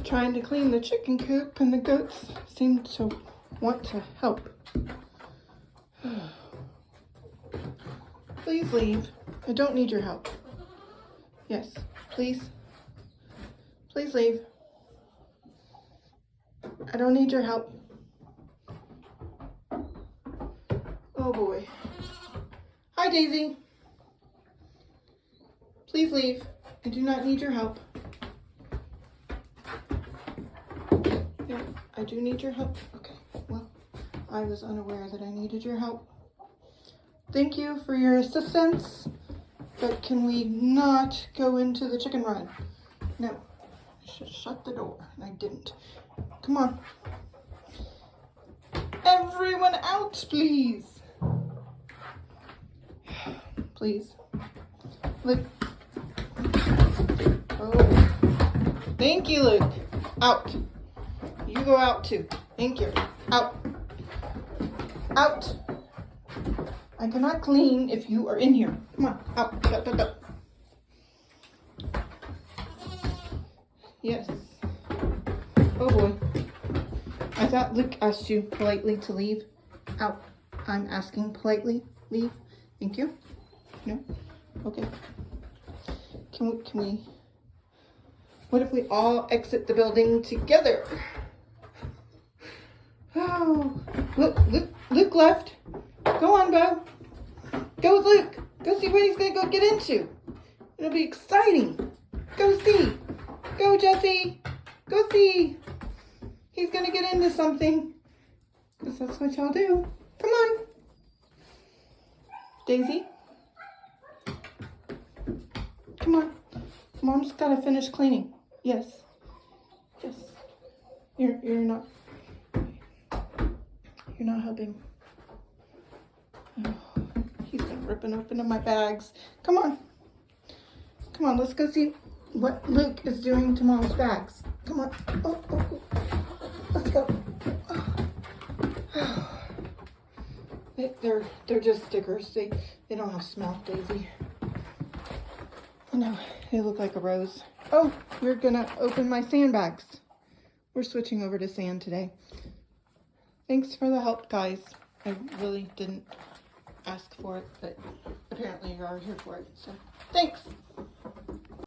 trying to clean the chicken coop and the goats seem to want to help. Please leave. I don't need your help. Yes, please. Please leave. I don't need your help. Oh boy. Hi, Daisy. Please leave. I do not need your help. Yeah, I do need your help. Okay, well, I was unaware that I needed your help. Thank you for your assistance, but can we not go into the chicken run? No, I should shut the door, and I didn't. Come on. Everyone out, please. Please. Luke. Oh. Thank you, Luke. Out. You go out too. Thank you. Out. Out. I cannot clean if you are in here. Come on. Out. Go. Yes. Oh boy. I thought Luke asked you politely to leave. Out. I'm asking politely. Leave. Thank you. No? Okay. Can we? What if we all exit the building together? Oh, Luke left. Go on, Bo. Go with Luke. Go see what he's gonna go get into. It'll be exciting. Go see. Go, Jesse. Go see. He's gonna get into something. Because that's what y'all do. Come on. Daisy. Come on. Mom's gotta finish cleaning. Yes. Yes. You're not helping. Oh, he's been ripping open my bags. Come on. Come on, let's go see what Luke is doing to Mom's bags. Come on. Oh. Let's go. Oh. They're just stickers. They don't have smell, Daisy. Oh no, they look like a rose. Oh, you're gonna open my sandbags. We're switching over to sand today. Thanks for the help, guys. I really didn't ask for it, but apparently you are here for it, so thanks.